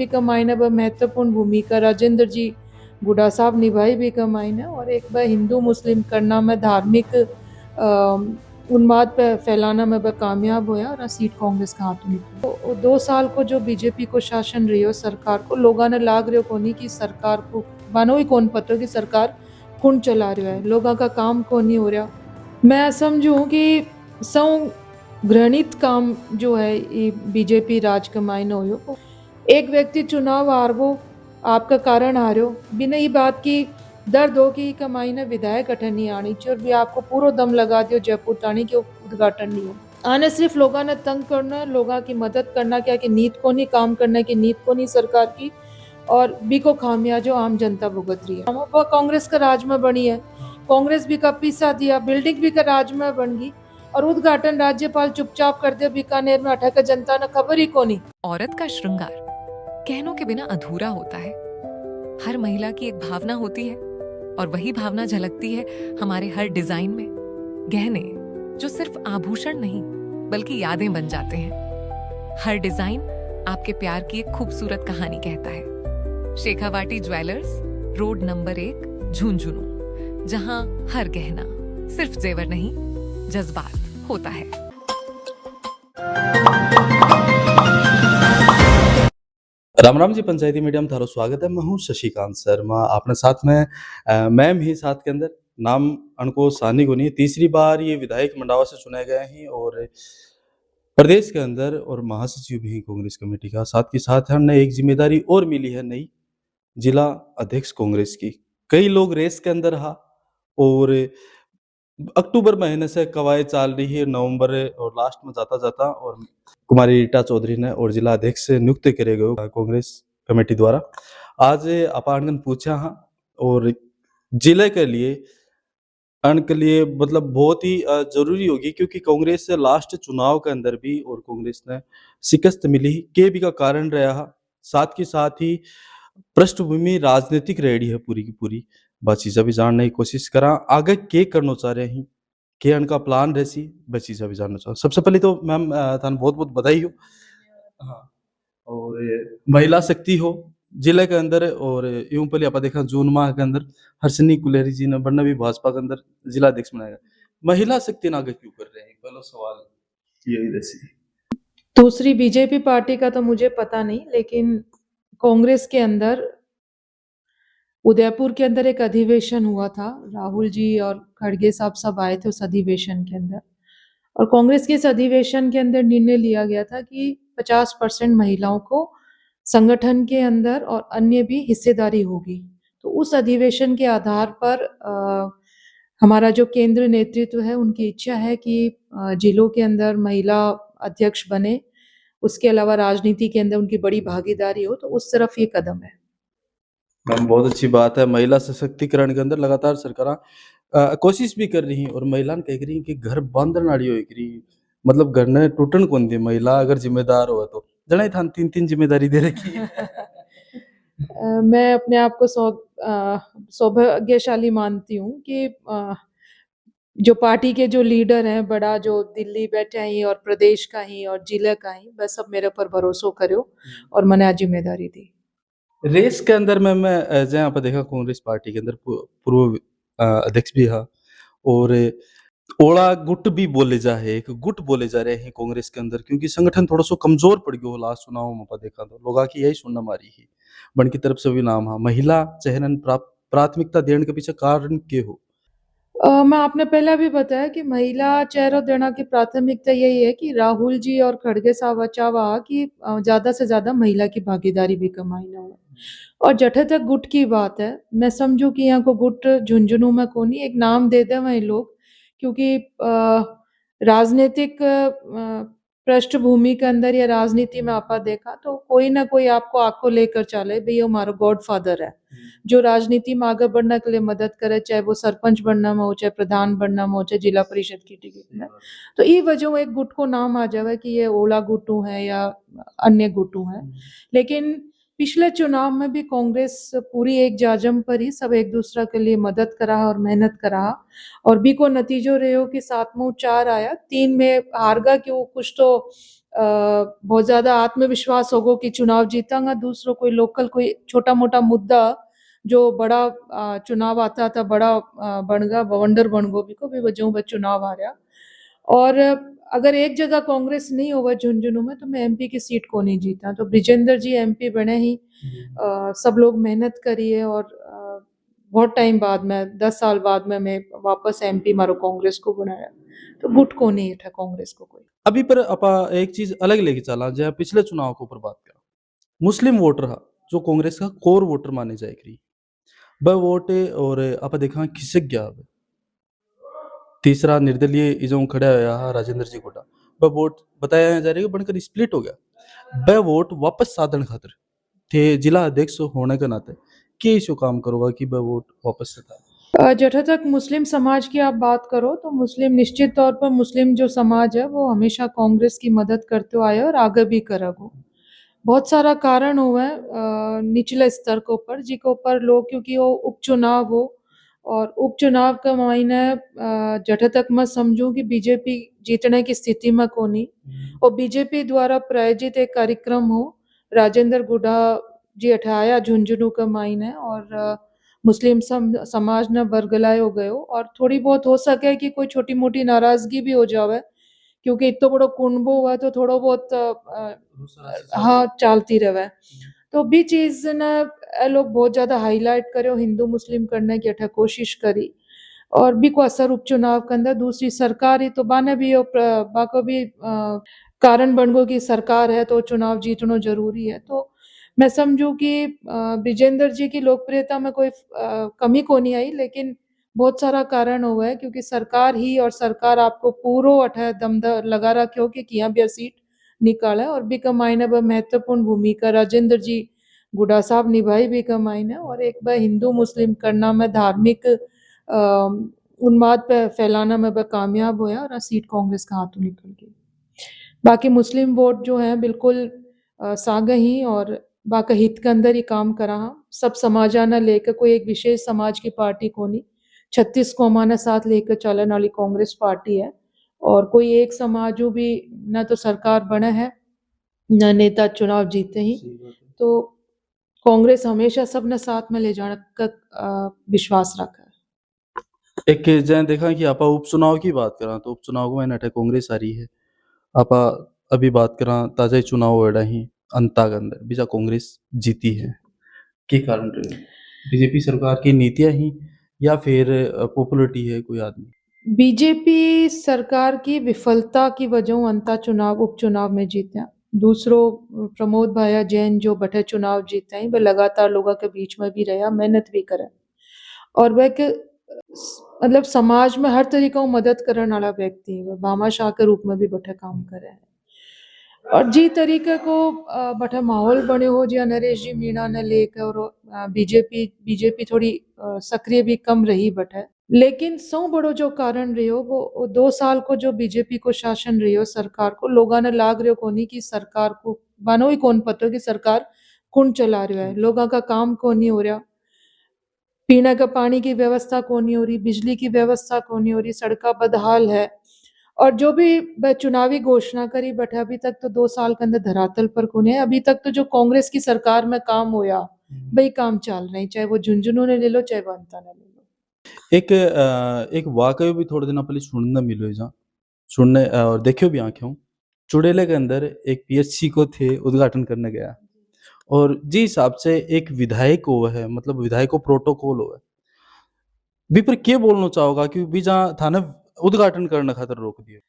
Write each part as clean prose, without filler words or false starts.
भी कमाई ने महत्वपूर्ण भूमिका राजेंद्र जी बूढ़ा साहब निभाई भी कमाई ने और एक बार हिंदू मुस्लिम करना में धार्मिक उन्माद पे फैलाना में वह कामयाब होया और सीट कांग्रेस का हाथों निकली। तो 2 साल को जो बीजेपी को शासन रही हो सरकार को लोगों ने लाग रहे को नहीं कि सरकार को मानो ही कौन पता कि सरकार कौन चला रहा है, लोगों का काम कौन नहीं हो रहा। मैं समझूं कि सौ घृणित काम जो है ये बीजेपी राज कमाई न हो। एक व्यक्ति चुनाव हार वो आपका कारण हारो बिना ये बात की दर्द हो कि कमाई ने विधायक अठन नहीं आनी चाहिए और भी आपको पूरा दम लगा दियो जयपुर तानी के उद्घाटन नहीं हो आने सिर्फ लोगों ने तंग करना, लोगों की मदद करना, क्या कि नीत को नहीं काम करने की नीत को नहीं सरकार की और बी को खामियाजो आम जनता भुगत रही है। वो कांग्रेस का राज में बनी है, कांग्रेस भी का पीसा दिया, बिल्डिंग भी का राज में बन गई और उद्घाटन राज्यपाल चुपचाप कर दिया बीकानेर में, अठा का जनता ने खबर ही को नहीं। औरत का श्रृंगार कहनों के बिना अधूरा होता है। हर महिला की एक भावना होती है और वही भावना झलकती है हमारे हर डिजाइन में। गहने जो सिर्फ आभूषण नहीं बल्कि यादें बन जाते हैं। हर डिजाइन आपके प्यार की एक खूबसूरत कहानी कहता है। Shekhawati jewellers, road number 1, Jhunjhunu, जहां हर गहना सिर्फ जेवर नहीं जज्बात होता है। राम राम जी, पंचायती मीडिया में थारो स्वागत है। मैं हूँ शशिकांत शर्मा, अपने साथ में मैम ही साथ के अंदर नाम अनको सानी को नहीं। तीसरी बार ये विधायक मंडावा से चुने गए हैं और प्रदेश के अंदर और महासचिव भी हैं कांग्रेस कमेटी का। साथ के साथ हमने एक जिम्मेदारी और मिली है नई, जिला अध्यक्ष कांग्रेस की। कई लोग रेस के अंदर रहा और अक्टूबर महीने से कवायद चल रही है, नवंबर और लास्ट में जाता जाता और कुमारी रीटा चौधरी ने और जिला अध्यक्ष से नियुक्त करे गए कांग्रेस कमेटी द्वारा। आज अपार्टमेंट पूछा हाँ और जिले के लिए के लिए मतलब बहुत ही जरूरी होगी, क्योंकि कांग्रेस से लास्ट चुनाव के अंदर भी और कांग्रेस ने शिकस्त मिली के भी का कारण रहा। साथ के साथ ही पृष्ठभूमि राजनीतिक रेडी है पूरी की पूरी। बस चीज़ भी जानने की कोशिश करा आगे के करना चाह रहे हैं, के उनका प्लान रहसी, बस चीज़ भी जानना चाह। सबसे पहले तो मैम थान बहुत बहुत बधाई हो। हाँ, और महिला शक्ति हो जिले के अंदर और यूं पहले आप देखा जून माह के अंदर हर्षनी कुलेरी जी ने बनना भी भाजपा के अंदर जिला अध्यक्ष बनाया। महिला शक्ति ना आगे क्यों कर रहे हैं, पहला सवाल यही रहसी। दूसरी बीजेपी पार्टी का तो मुझे पता नहीं, लेकिन कांग्रेस के अंदर उदयपुर के अंदर एक अधिवेशन हुआ था, राहुल जी और खड़गे साहब सब आए थे उस अधिवेशन के अंदर और कांग्रेस के इस अधिवेशन के अंदर निर्णय लिया गया था कि 50% महिलाओं को संगठन के अंदर और अन्य भी हिस्सेदारी होगी। तो उस अधिवेशन के आधार पर हमारा जो केंद्र नेतृत्व है उनकी इच्छा है कि जिलों के अंदर महिला अध्यक्ष बने, उसके अलावा राजनीति के अंदर उनकी बड़ी भागीदारी हो, तो उस तरफ ये कदम है। मैम बहुत अच्छी बात है। महिला सशक्तिकरण के अंदर लगातार सरकार कोशिश भी कर रही है और महिला ने कह रही है कि घर बंद नाड़ी हो करी, मतलब घर ने टूटन कौन दी महिला अगर जिम्मेदार हो तो जना थान 3-3 जिम्मेदारी दे रखी है। मैं अपने आप को सौभाग्यशाली मानती हूँ कि जो पार्टी के जो लीडर हैं, बड़ा जो दिल्ली बैठे हैं और प्रदेश का ही और जिले का ही, बस सब मेरे पर भरोसा करो और मैंने आज जिम्मेदारी दी। रेस के अंदर में मैं जहाँ पर देखा कांग्रेस पार्टी के अंदर पूर्व अध्यक्ष भी हा और ओला गुट भी बोले जा है, एक गुट बोले जा रहे हैं कांग्रेस के अंदर, क्योंकि संगठन थोड़ा सो कमजोर पड़ गयो लास्ट चुनाव में देखा तो लोगा की यही सुनना मारी ही बन की तरफ से भी नाम हा। महिला चेहरन प्राथमिकता देने के पीछे कारण के हो? मैं आपने पहले भी बताया कि महिला चेहरा देना की प्राथमिकता यही है कि राहुल जी और खड़गे साहब चावा कि ज्यादा से ज्यादा महिला की भागीदारी भी कमाई ना हो। और जठे तक गुट की बात है, मैं समझू कि यहाँ को गुट झुंझुनू में कोनी एक नाम दे दे वही लोग, क्योंकि राजनीतिक पृष्ठभूमि के अंदर या राजनीति में आपा देखा तो कोई ना कोई आपको आंखो लेकर चले, भाई ये हमारा गॉड फादर है जो राजनीति में आगे बढ़ने के लिए मदद करे, चाहे वो सरपंच बनना में हो, चाहे प्रधान बनना में हो, चाहे जिला परिषद की टिकट में। तो ये वजह एक गुट को नाम आ जावे कि ये ओला गुटू है या अन्य गुटू है। लेकिन पिछले चुनाव में भी कांग्रेस पूरी एक जाजम पर ही सब एक दूसरा के लिए मदद करा और मेहनत करा और भी को नतीजो रहे हो कि 7 में 4 आया, 3 में हार गा कि वो कुछ तो बहुत ज़्यादा आत्मविश्वास होगो कि चुनाव जीतांगा। दूसरो कोई लोकल कोई छोटा मोटा मुद्दा जो बड़ा चुनाव आता था बड़ा बन गया बवंडर बन गो बिको भी वजहों पर चुनाव आ रहा। और अगर एक जगह कांग्रेस नहीं होगा झुंझुनू में तो मैं एमपी की सीट को नहीं जीता। तो ब्रिजेंद्र जी एमपी बने ही सब लोग मेहनत करी है और बहुत टाइम बाद में 10 साल बाद में मैं वापस एमपी मारो कांग्रेस को बनाया। तो गुट को नहीं था कांग्रेस को कोई। अभी पर अपा एक चीज अलग लेके चला जहाँ पिछले चुनाव के ऊपर बात करा मुस्लिम वोटर हा जो कांग्रेस का कोर वोटर माने जाए करी वह वोट और आप देखा खिसक गया अब तीसरा निर्दलीय इजों खड़ा होया हा राजेंद्र जी गोटा वह वोट बताया जा रहा है कि बनकर स्प्लिट हो गया वह वोट वापस साधन खातर थे जिला अध्यक्ष होने के नाते के इशू काम करोगा कि वह वोट वापस से था जहाँ तक मुस्लिम समाज की आप बात करो तो मुस्लिम निश्चित तौर पर मुस्लिम जो समाज है वो हमेशा कांग्रेस की मदद करते हुए आया और आगे भी करेगा। बहुत सारा कारण हुआ है निचले स्तर के ऊपर जी के ऊपर लोग क्योंकि वो उपचुनाव हो और उपचुनाव का मायने जहाँ तक मैं समझूं कि बीजेपी जीतने की स्थिति में को नहीं और बीजेपी द्वारा प्रायोजित एक कार्यक्रम हो राजेंद्र गुडा जी अठाया झुंझुनू का मायने और मुस्लिम समाज न बरगलाए हो गए हो और थोड़ी बहुत हो सके कि कोई छोटी मोटी नाराजगी भी हो जावे क्योंकि इतना बड़ो कुंभो हुआ तो थोड़ा बहुत हाँ चालती रहे। तो भी चीज ने ए लोग बहुत ज्यादा हाईलाइट करे हिंदू मुस्लिम करने की अठा कोशिश करी और भी को असर उपचुनाव के अंदर दूसरी सरकार ही तो बाने भी बाको भी कारण बन गो कि सरकार है तो चुनाव जीतना जरूरी है। तो मैं समझू कि विजेंद्र जी की लोकप्रियता में कोई कमी को नहीं आई लेकिन बहुत सारा कारण हुआ है क्योंकि सरकार ही और सरकार आपको पूरो अठा दम लगा रखे हो कि किया भी सीट निकाला है और भी कमाईने ब महत्वपूर्ण भूमिका राजेंद्र जी गुडा साहब निभाई भी कमाईने और एक बार हिंदू मुस्लिम करना में धार्मिक उन्माद पे फैलाना में ब कामयाब होया और सीट कांग्रेस का हाथों निकल गई। बाकी मुस्लिम वोट जो है बिल्कुल सागे ही और बाका हित के अंदर ही काम करा सब समाजा न लेकर कोई एक विशेष समाज की पार्टी को नहीं 36 कौमा ने साथ लेकर चलने वाली कांग्रेस पार्टी है और कोई एक समाजों भी न तो सरकार बने है न नेता चुनाव जीते ही। तो कांग्रेस हमेशा सबने साथ में ले जाने का विश्वास रखा है। एक जैसे देखा कि आपा उपचुनाव की बात करा तो उपचुनाव में नटे कांग्रेस आ रही है आपा अभी बात करा ताजा ही चुनाव हो रहा ही अंता के अंदर बीजा कांग्रेस जीती है के कारण रहे बीजेपी सरकार की नीतियां ही या फिर पॉपुलरिटी है कोई आदमी बीजेपी सरकार की विफलता की वजह अंता चुनाव उपचुनाव में जीते। दूसरों प्रमोद भाया जैन जो बटे चुनाव जीते हैं वह लगातार लोगों के बीच में भी रहा मेहनत भी करे और वह के मतलब समाज में हर तरीका मदद करने वाला व्यक्ति है भामाशाह के रूप में भी बटे काम करे है और जी तरीके को बटे माहौल बने हो जिया नरेश जी मीणा ने लेकर और बीजेपी थोड़ी सक्रिय भी कम रही बटे लेकिन सौ बड़ो जो कारण रहो वो 2 साल को जो बीजेपी को शासन रही हो सरकार को लोगों ने लाग रहे को नहीं कि सरकार को बानो ही कौन पता कि सरकार कौन चला रहा है लोगों का काम कौन नहीं हो रहा पीने का पानी की व्यवस्था कौन नहीं हो रही बिजली की व्यवस्था कौन नहीं हो रही सड़का बदहाल है और जो भी चुनावी घोषणा करी बट अभी तक तो 2 साल के अंदर धरातल पर कौन है। अभी तक तो जो कांग्रेस की सरकार में काम होया भाई काम चल रहे चाहे वो झुंझुनू ने ले लो चाहे वो अंता ने ले लो। एक वाकई भी थोड़े दिन पहले सुनने मिलो जहाँ सुनने और देखियो भी आंखें चुड़ैले के अंदर एक पीएचसी को थे उद्घाटन करने गया और जी हिसाब से एक विधायक हो है मतलब विधायक को प्रोटोकॉल हो है भी पर क्या बोलना चाहोगा कि भी जहाँ थाने उद्घाटन करने खातर रोक दिए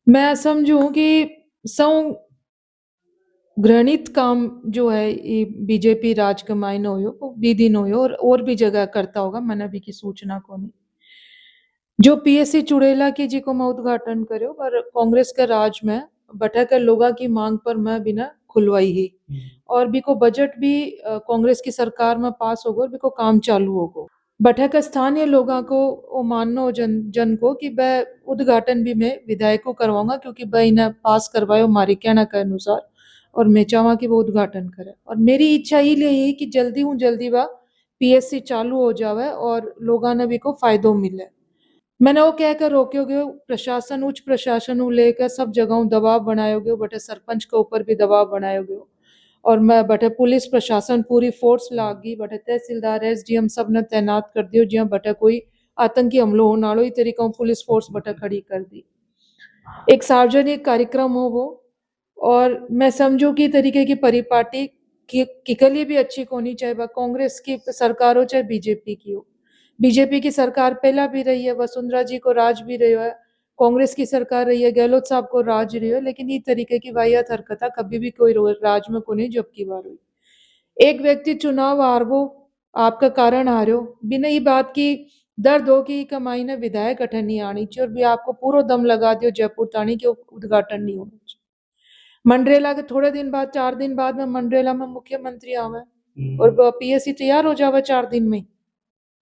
मैं समझूं कि सौ घृणित काम जो है ये बीजेपी राज के मायने हो भी दिन हो और भी जगह करता होगा मैंने भी की सूचना को नहीं जो पीएससी चुड़ैला की जी को मैं उद्घाटन करो पर कांग्रेस के राज में बटा कर लोगों की मांग पर मैं बिना खुलवाई ही और भी को बजट भी कांग्रेस की सरकार में पास होगा और भी को काम चालू होगा बटा का स्थानीय लोगों को वो मानना हो जन को कि वह उद्घाटन भी मैं विधायक को करवाऊंगा क्योंकि वह इन्हें पास करवाए मारी कहना के अनुसार और मैं चाहवा कि वो उद्घाटन करे और मेरी इच्छा ही यही कि जल्दी वह पीएससी चालू हो जावे और लोगों ने भी को फायदो मिले मैंने वो कहकर रोक्योगे प्रशासन उच्च प्रशासन नु लेकर सब जगहों दबाव बनायोगे बटे सरपंच के ऊपर भी दबाव बनायोगे और मैं बटे पुलिस प्रशासन पूरी फोर्स लागी बटे तहसीलदार एसडीएम सब ने तैनात कर दियो जिया बटे कोई आतंकी हमलो हो नालो ही तरीका पुलिस फोर्स बटे खड़ी कर दी। एक सार्वजनिक कार्यक्रम हो वो और मैं समझू की तरीके की परिपाटी की के लिए भी अच्छी होनी चाहे वह कांग्रेस की सरकार हो चाहे बीजेपी की हो। बीजेपी की सरकार पहला भी रही है वसुंधरा जी को राज भी रही है, कांग्रेस की सरकार रही है गहलोत साहब को राज रही है, लेकिन ये तरीके की वाहियात हरकत कभी भी कोई राज में को नहीं जब की बार हुई। एक व्यक्ति चुनाव हार गो आपका कारण हार्यो बिना ये बात की दर्द हो कि कमाई ने विधायक अठन नहीं आनी चाहिए और भी आपको पूरा दम लगा दियो जयपुर तानी के उद्घाटन नहीं होना चाहिए। मंडरेला के थोड़े दिन बाद 4 दिन बाद में मंडरेला में मुख्यमंत्री आवे और पीएससी तैयार हो जावे 4 दिन में,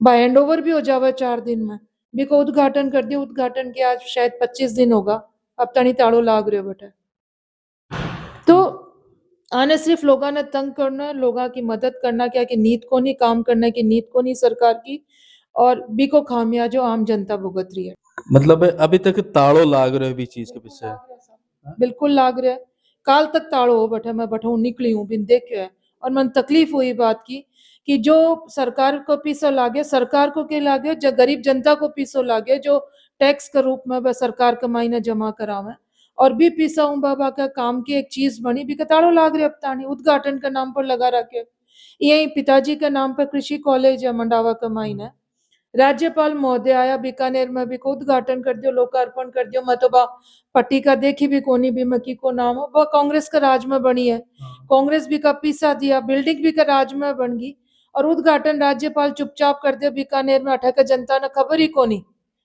बाय हैंड ओवर भी हो जावे 4 दिन में, बिको उद्घाटन कर दियो। उद्घाटन के आज शायद 25 दिन होगा, अब तनी ताड़ो लाग रहे बेटा। तो आने सिर्फ लोगों ने तंग करना, लोगों की मदद करना, क्या कि नीत को नहीं काम करने की नीत को नहीं सरकार की और बिको खामिया जो आम जनता भुगत रही है। मतलब अभी तक ताड़ो लाग रहे भी चीज के पीछे। बिल्कुल लाग रहा है, काल तक ताड़ो हो बैठा मैं बैठा निकली हूँ बिन देखे है और मन तकलीफ हुई बात की कि जो सरकार को पीछे लागे, सरकार को के लागे जो गरीब जनता को पीछे लागे जो टैक्स के रूप में वह सरकार कमाई ने जमा करावे और भी पीसा हूँ बाबा का काम की एक चीज बनी भी कताड़ो लाग रहे अब तानी उद्घाटन के नाम पर लगा रखे। यही पिताजी के नाम पर कृषि कॉलेज है मंडावा कमाई ने, राज्यपाल महोदय आया बीकानेर में भी को उद्घाटन कर दियो लोकार्पण कर दियो। मैं तो बा पट्टिका देखी भी कोनी भी मकी को नाम हो वह कांग्रेस का राज में बनी है, कांग्रेस भी का पीसा दिया बिल्डिंग भी का राज में बन गई और उद्घाटन राज्यपाल चुपचाप कर दिया बीकानेर में अठा का जनता ने खबर ही कोनी।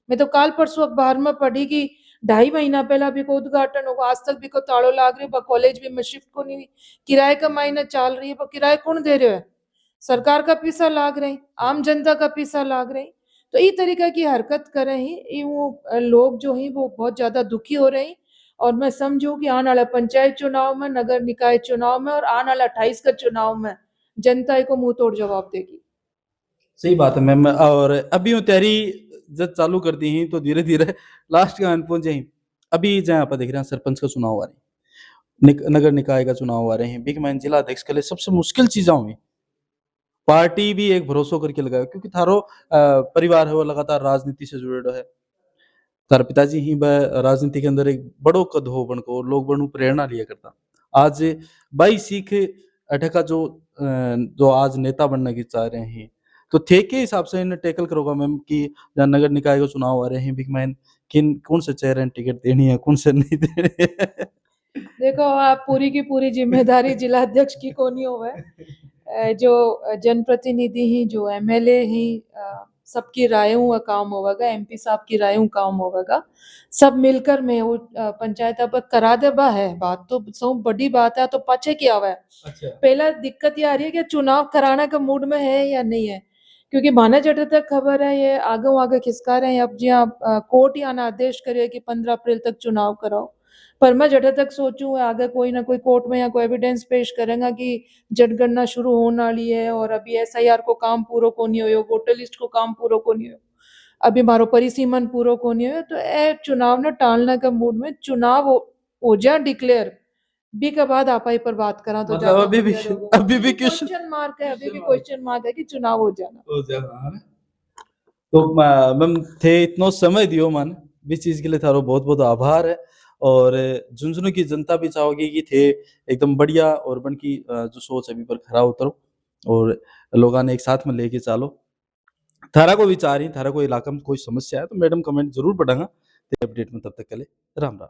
मैं तो काल परसों अखबार में पढ़ी कि 2.5 महीना पहला भी को उद्घाटन होगा, आज तक भी को ताड़ो लाग रही है, कॉलेज भी में शिफ्ट को नहीं हुई, किराए का महीना चल रही है, किराए कौन दे रहे है, सरकार का पैसा लाग रही, आम जनता का पैसा लाग रही। तो इस तरीके की हरकत कर रहे हैं वो लोग जो हैं वो बहुत ज्यादा दुखी हो रहे हैं और मैं समझू कि आने वाला पंचायत चुनाव में, नगर निकाय चुनाव में और आने वाला 28 का चुनाव में जनता को मुंह तोड़ जवाब देगी। सही बात है मैम। और अभी यूं तैयारी जब चालू कर दी ही तो धीरे धीरे लास्ट के अंत पहुंचे ही। अभी जहाँ आप देख रहे हैं सरपंच का चुनाव आ रही, नगर निकाय का चुनाव आ रहे हैं, बिग मैन जिला अध्यक्ष के लिए सबसे मुश्किल चीजें हुई। पार्टी भी एक भरोसा करके लगाया क्योंकि थारो परिवार है वो लगातार राजनीति से जुड़े है, तार पिताजी ही वह राजनीति के अंदर एक बड़ो कद हो बन को लोग बनु प्रेरणा लिया करता। आज बाई सीख अठका जो आज नेता बनने की चाह रहे हैं तो थे के हिसाब से इन्हें टैकल करोगा मैम कि जहाँ नगर निकाय का चुनाव आ रहे हैं बिग मैन किन कौन से चेहरे टिकट देनी है कौन से नहीं देनी है? देखो आप पूरी की पूरी जिम्मेदारी जिला अध्यक्ष की कोनी होवे, जो जनप्रतिनिधि ही जो एमएलए ही सबकी रायों का काम होगा, एमपी साहब की रायों काम होगा, सब मिलकर में वो पंचायत अब करा दे बा है बात तो सब बड़ी बात है तो पचे क्या हुआ है। अच्छा पहला दिक्कत ये आ रही है कि चुनाव कराने का मूड में है या नहीं है, क्योंकि माना जटे तक खबर है ये आगे आगे खिसका रहे हैं अब जी कोर्ट या ना आदेश करे कि 15 अप्रैल तक चुनाव कराओ, पर मैं जटे तक सोचूं आगे कोई ना कोई कोर्ट में या कोई एविडेंस पेश करेगा कि जनगणना शुरू होने वाली है और अभी एसआईआर को काम पूरा को नहीं हो, वोटर लिस्ट को काम पूरा को नहीं हो, अभी मारो परिसीमन पूरा को नहीं हो, तो ए चुनाव ने टालने का मूड में चुनाव हो जा डिक्लेयर बी के बाद आप ही पर बात करा तो मतलब ज्यादा अभी भी बढ़िया रहेगा। अभी भी क्वेश्चन क्वेश्चन मार्क है, अभी भी क्वेश्चन मार्क है कि चुनाव हो जाना। हो जाना है ना? तो मैम थे इतना समय दियो मन भी चीज के लिए थारो बहुत बहुत आभार है और झुंझुनू की जनता भी चाहोगी कि थे एकदम बढ़िया और बन की जो सोच है अभी पर खरा उतरो और लोगों ने एक साथ में लेके चलो। थारा को विचार ही थारा को इलाका में कोई समस्या है तो मैडम कमेंट जरूर पढ़ांगा। अपडेट में तब तक के लिए राम राम।